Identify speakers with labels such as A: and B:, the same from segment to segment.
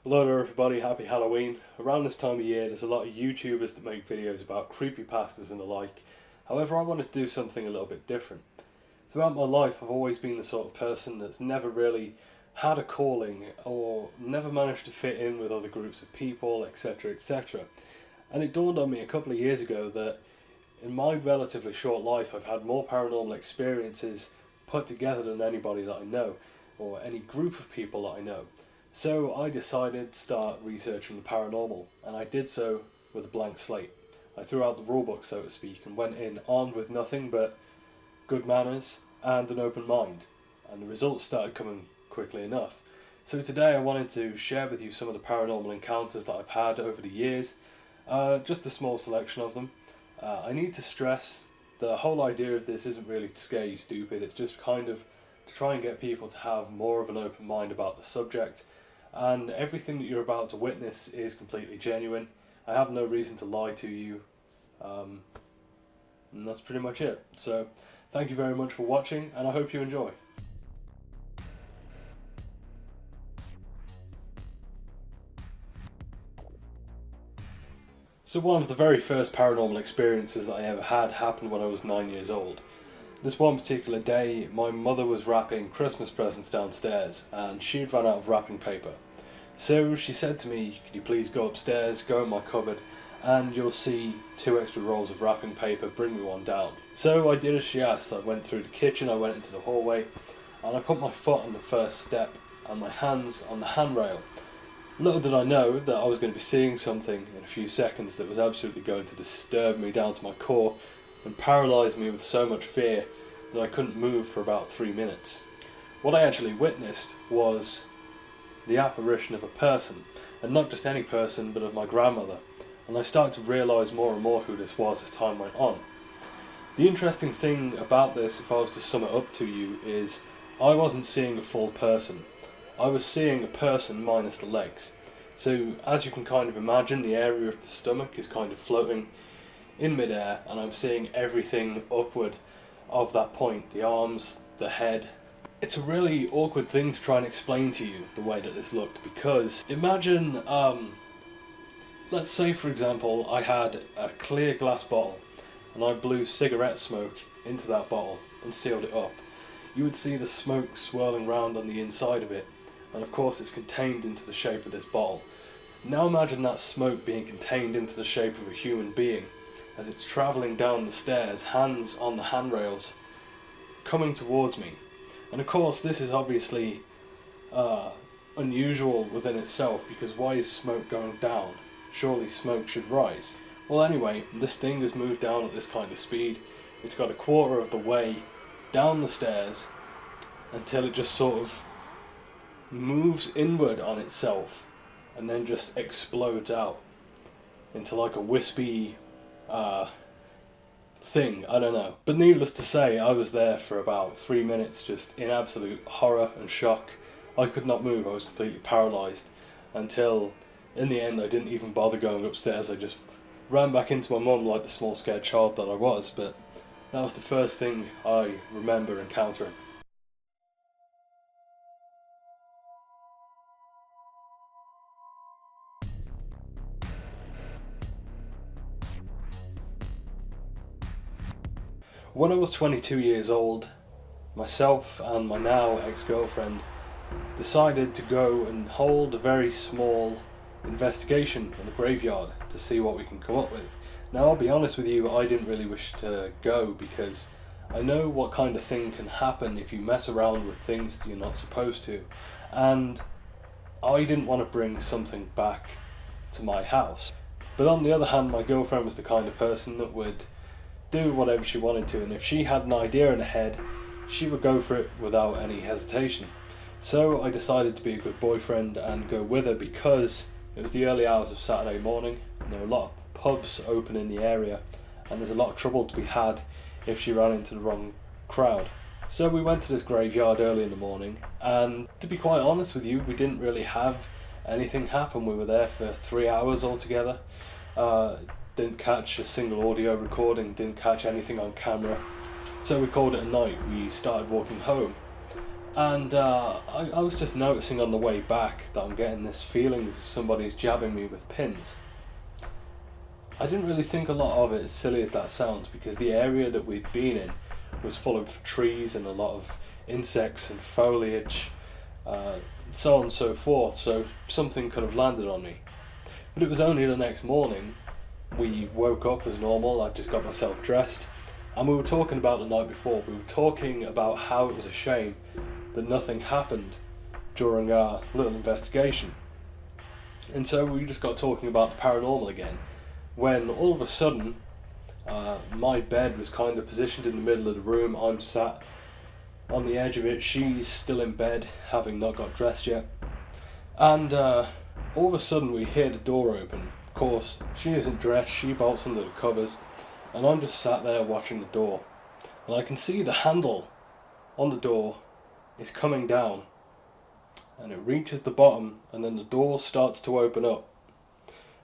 A: Hello there everybody, happy Halloween. Around this time of year there's a lot of YouTubers that make videos about creepypastas and the like. However, I wanted to do something a little bit different. Throughout my life I've always been the sort of person that's never really had a calling or never managed to fit in with other groups of people, etc, etc. And it dawned on me a couple of years ago that in my relatively short life I've had more paranormal experiences put together than anybody that I know, or any group of people that I know. So I decided to start researching the paranormal, and I did so with a blank slate. I threw out the rulebook, so to speak, and went in armed with nothing but good manners and an open mind, and the results started coming quickly enough. So today I wanted to share with you some of the paranormal encounters that I've had over the years, just a small selection of them. I need to stress the whole idea of this isn't really to scare you stupid, it's just kind of to try and get people to have more of an open mind about the subject. And everything that you're about to witness is completely genuine. I have no reason to lie to you, and that's pretty much it. So thank you very much for watching, and I hope you enjoy. So one of the very first paranormal experiences that I ever had happened when I was 9 years old. This one particular day, my mother was wrapping Christmas presents downstairs, and she'd run out of wrapping paper. So she said to me, "Could you please go upstairs, go in my cupboard, and you'll see 2 extra rolls of wrapping paper, bring me one down." So I did as she asked. I went through the kitchen, I went into the hallway, and I put my foot on the first step and my hands on the handrail. Little did I know that I was going to be seeing something in a few seconds that was absolutely going to disturb me down to my core and paralyse me with so much fear that I couldn't move for about 3 minutes. What I actually witnessed was the apparition of a person, and not just any person, but of my grandmother, and I started to realise more and more who this was as time went on. The interesting thing about this, if I was to sum it up to you, is I wasn't seeing a full person. I was seeing a person minus the legs. So as you can kind of imagine, the area of the stomach is kind of floating in midair, and I'm seeing everything upward of that point, the arms, the head. It's a really awkward thing to try and explain to you the way that this looked, because imagine, let's say for example I had a clear glass bottle and I blew cigarette smoke into that bottle and sealed it up. You would see the smoke swirling round on the inside of it, and of course it's contained into the shape of this bottle. Now imagine that smoke being contained into the shape of a human being as it's travelling down the stairs, hands on the handrails, coming towards me. And of course this is obviously unusual within itself, because why is smoke going down? Surely smoke should rise. Well anyway, this thing has moved down at this kind of speed. It's got a quarter of the way down the stairs until it just sort of moves inward on itself and then just explodes out into like a wispy thing, I don't know. But needless to say, I was there for about 3 minutes just in absolute horror and shock. I could not move, I was completely paralysed, until in the end I didn't even bother going upstairs. I just ran back into my mum like the small scared child that I was. But that was the first thing I remember encountering. When I was 22 years old, myself and my now ex-girlfriend decided to go and hold a very small investigation in a graveyard to see what we can come up with. Now I'll be honest with you, I didn't really wish to go because I know what kind of thing can happen if you mess around with things that you're not supposed to, and I didn't want to bring something back to my house. But on the other hand, my girlfriend was the kind of person that would do whatever she wanted to, and if she had an idea in her head, she would go for it without any hesitation. So I decided to be a good boyfriend and go with her, because it was the early hours of Saturday morning and there were a lot of pubs open in the area, and there's a lot of trouble to be had if she ran into the wrong crowd. So we went to this graveyard early in the morning, and to be quite honest with you, we didn't really have anything happen. We were there for 3 hours altogether. Didn't catch a single audio recording, didn't catch anything on camera. So we called it a night. We started walking home, And I was just noticing on the way back that I'm getting this feeling as if somebody's jabbing me with pins. I didn't really think a lot of it, as silly as that sounds, because the area that we'd been in was full of trees and a lot of insects and foliage, so on and so forth, so something could have landed on me. But it was only the next morning, we woke up as normal, I just got myself dressed, and we were talking about the night before. We were talking about how it was a shame that nothing happened during our little investigation. And so we just got talking about the paranormal again, when all of a sudden my bed was kind of positioned in the middle of the room. I'm sat on the edge of it, she's still in bed, having not got dressed yet. And all of a sudden we hear the door open. Of course, she isn't dressed, she bolts under the covers, and I'm just sat there watching the door. And I can see the handle on the door is coming down, and it reaches the bottom, and then the door starts to open up.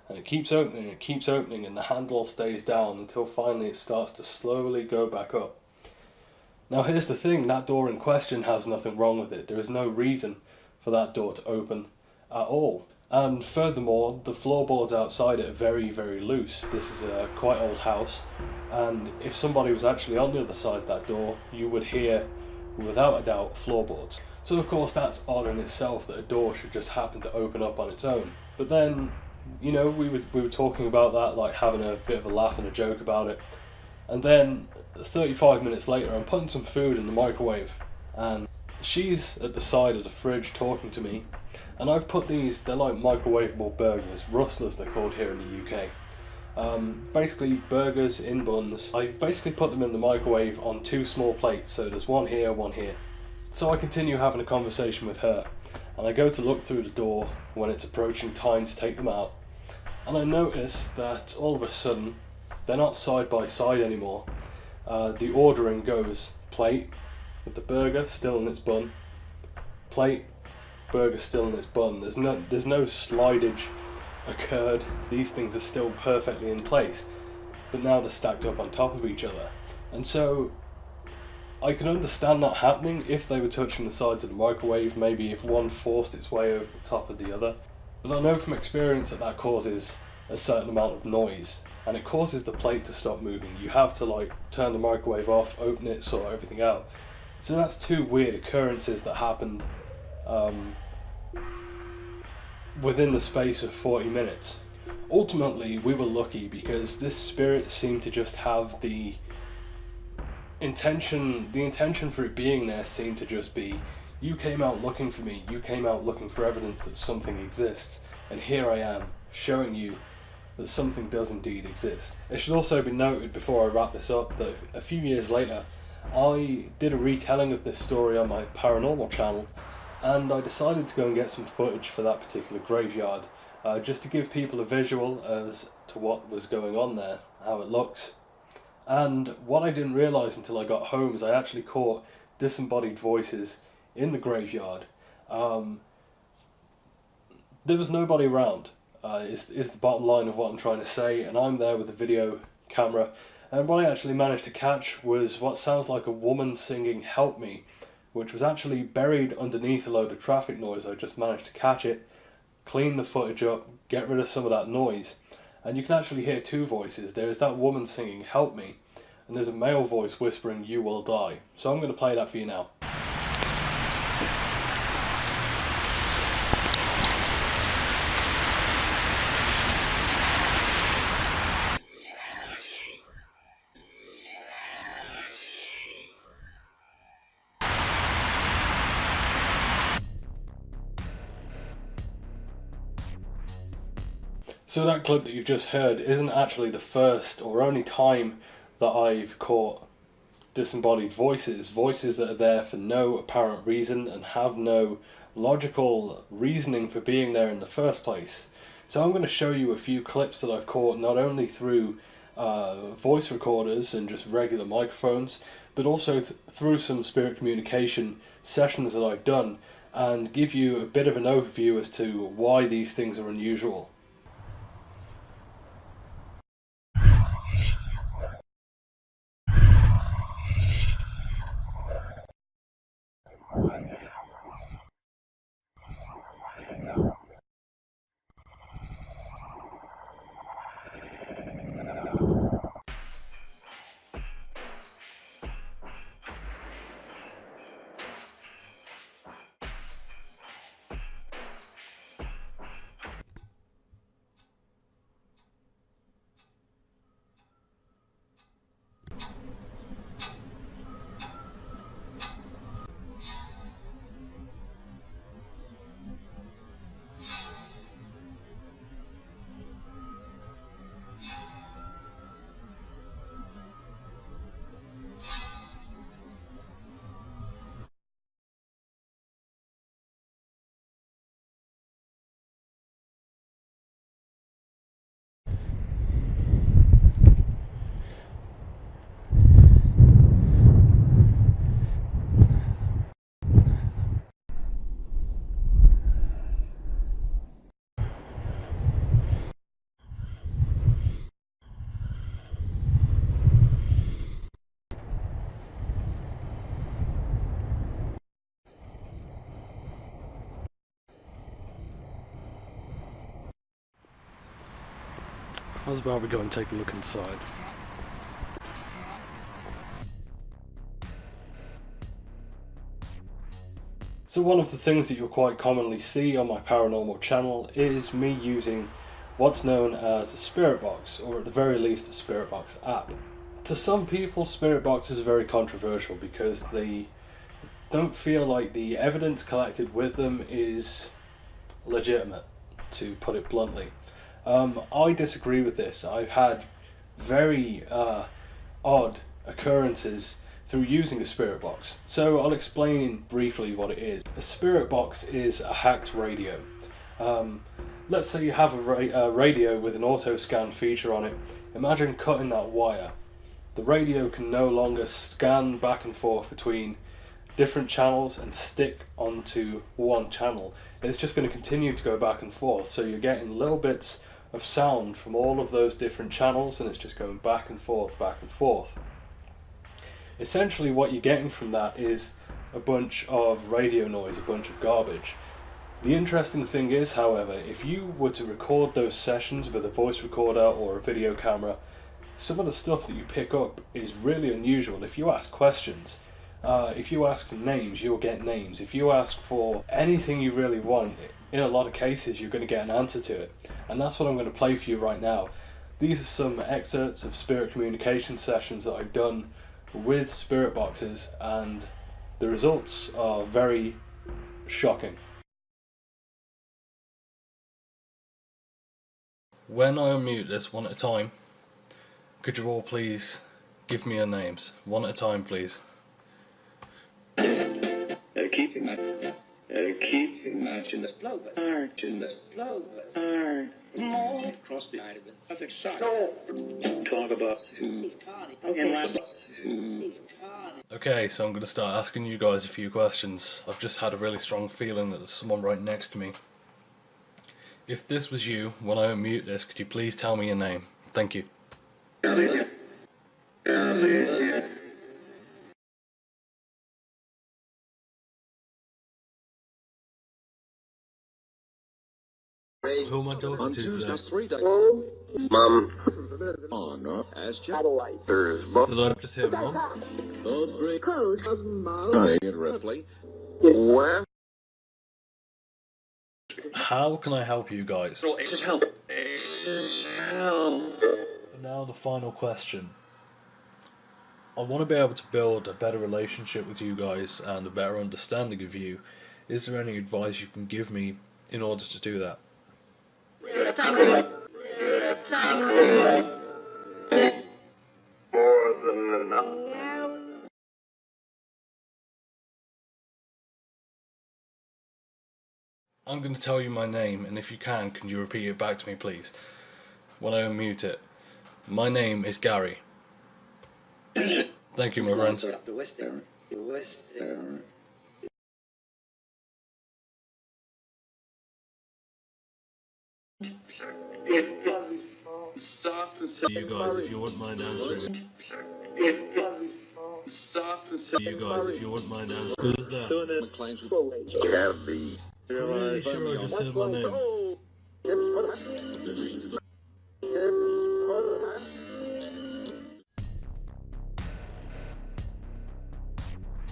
A: And it keeps opening, and the handle stays down until finally it starts to slowly go back up. Now here's the thing, that door in question has nothing wrong with it. There is no reason for that door to open at all. And furthermore, the floorboards outside it are very, very loose. This is a quite old house, and if somebody was actually on the other side of that door, you would hear, without a doubt, floorboards. So of course that's odd in itself that a door should just happen to open up on its own. But then, we were talking about that, like having a bit of a laugh and a joke about it. And then 35 minutes later, I'm putting some food in the microwave, and she's at the side of the fridge talking to me. And I've put these, they're like microwavable burgers, rustlers they're called here in the UK. Basically burgers in buns. I've basically put them in the microwave on two small plates, so there's one here, one here. So I continue having a conversation with her, and I go to look through the door when it's approaching time to take them out, and I notice that all of a sudden they're not side by side anymore. The ordering goes plate with the burger still in its bun, plate, burger still in its bun. There's no slidage occurred. These things are still perfectly in place, but now they're stacked up on top of each other. And so I can understand that happening if they were touching the sides of the microwave, maybe if one forced its way over the top of the other. But I know from experience that causes a certain amount of noise, and it causes the plate to stop moving. You have to turn the microwave off, open it, sort everything out. So that's two weird occurrences that happened within the space of 40 minutes. Ultimately, we were lucky because this spirit seemed to just have the intention for it being there seemed to just be, you came out looking for me, you came out looking for evidence that something exists, and here I am, showing you that something does indeed exist. It should also be noted before I wrap this up that a few years later, I did a retelling of this story on my Paranormal channel, and I decided to go and get some footage for that particular graveyard, just to give people a visual as to what was going on there, how it looks. And what I didn't realise until I got home is I actually caught disembodied voices in the graveyard. There was nobody around, is the bottom line of what I'm trying to say, and I'm there with a video camera, and what I actually managed to catch was what sounds like a woman singing "Help Me," which was actually buried underneath a load of traffic noise. I just managed to catch it, clean the footage up, get rid of some of that noise, and you can actually hear two voices. There's that woman singing "Help Me," and there's a male voice whispering "You will die." So I'm going to play that for you now. So that clip that you've just heard isn't actually the first or only time that I've caught disembodied voices, voices that are there for no apparent reason and have no logical reasoning for being there in the first place. So I'm going to show you a few clips that I've caught not only through voice recorders and just regular microphones, but also through some spirit communication sessions that I've done, and give you a bit of an overview as to why these things are unusual. How's about we go and take a look inside? So one of the things that you'll quite commonly see on my paranormal channel is me using what's known as a spirit box, or at the very least a spirit box app. To some people, spirit boxes are very controversial because they don't feel like the evidence collected with them is legitimate, to put it bluntly. I disagree with this. I've had very odd occurrences through using a spirit box. So I'll explain briefly what it is. A spirit box is a hacked radio. Let's say you have a radio with an auto scan feature on it. Imagine cutting that wire. The radio can no longer scan back and forth between different channels and stick onto one channel. It's just going to continue to go back and forth, so you're getting little bits of sound from all of those different channels, and it's just going back and forth, back and forth. Essentially what you're getting from that is a bunch of radio noise, a bunch of garbage. The interesting thing is, however, if you were to record those sessions with a voice recorder or a video camera, some of the stuff that you pick up is really unusual. If you ask questions, if you ask for names, you'll get names. If you ask for anything you really want, in a lot of cases you're going to get an answer to it. And that's what I'm going to play for you right now. These are some excerpts of spirit communication sessions that I've done with spirit boxes, and the results are very shocking. When I unmute this one at a time, could you all please give me your names? One at a time, please.
B: Keep imagining this blow, across the island. That's exciting. Talk about who.
A: Okay, so I'm going to start asking you guys a few questions. I've just had a really strong feeling that there's someone right next to me. If this was you, when I unmute this, could you please tell me your name? Thank you. Who am I talking to today?
C: Mom.
B: Oh, no. As
A: Did I just hear Mom?
C: Where?
A: How can I help you guys?
B: help.
A: For now, the final question. I want to be able to build a better relationship with you guys and a better understanding of you. Is there any advice you can give me in order to do that?
C: More than enough.
A: I'm going to tell you my name, and if you can you repeat it back to me, please, when I unmute it? My name is Gary. Thank you, my friends. You guys, if you wouldn't mind answering. You guys, if you wouldn't mind answering. Who's that?
C: Gabby.
A: Pretty sure I just said my name.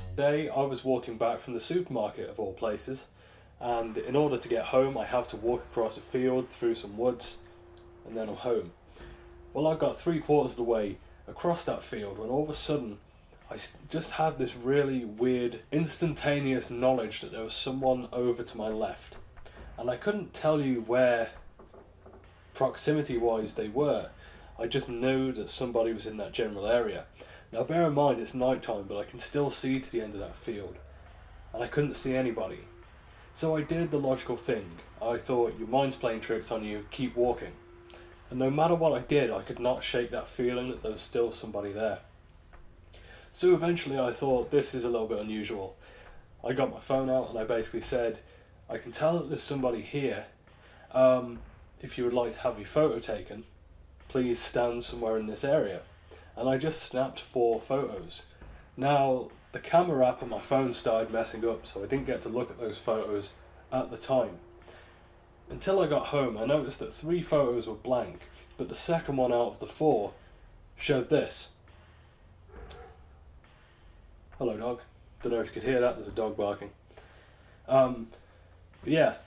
A: Today I was walking back from the supermarket of all places, and in order to get home I have to walk across a field through some woods and then I'm home. Well, I got 3/4 of the way across that field when all of a sudden I just had this really weird instantaneous knowledge that there was someone over to my left, and I couldn't tell you where proximity wise they were. I just knew that somebody was in that general area. Now bear in mind it's night time, but I can still see to the end of that field, and I couldn't see anybody. So I did the logical thing. I thought, your mind's playing tricks on you, keep walking. And no matter what I did, I could not shake that feeling that there was still somebody there. So eventually I thought, this is a little bit unusual. I got my phone out and I basically said, I can tell that there's somebody here. If you would like to have your photo taken, please stand somewhere in this area. And I just snapped 4 photos. Now, the camera app on my phone started messing up, so I didn't get to look at those photos at the time. And Until I got home, I noticed that 3 photos were blank, but the second one out of the 4 showed this. Hello, dog. Don't know if you could hear that, there's a dog barking. But yeah,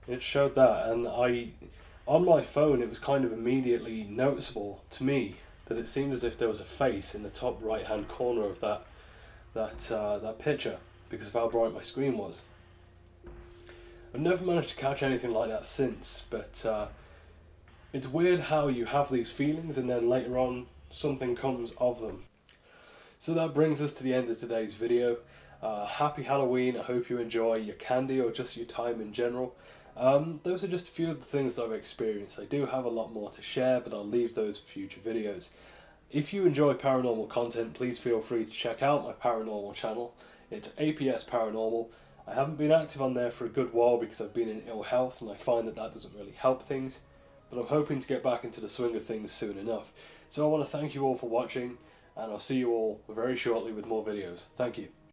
A: it showed that, and on my phone it was kind of immediately noticeable to me that it seemed as if there was a face in the top right hand corner of that picture, because of how bright my screen was. I've never managed to catch anything like that since, but it's weird how you have these feelings and then later on something comes of them. So that brings us to the end of today's video. Happy Halloween, I hope you enjoy your candy or just your time in general. Those are just a few of the things that I've experienced. I do have a lot more to share, but I'll leave those for future videos. If you enjoy paranormal content, please feel free to check out my paranormal channel. It's APS Paranormal. I haven't been active on there for a good while because I've been in ill health and I find that doesn't really help things, but I'm hoping to get back into the swing of things soon enough. So I want to thank you all for watching, and I'll see you all very shortly with more videos. Thank you.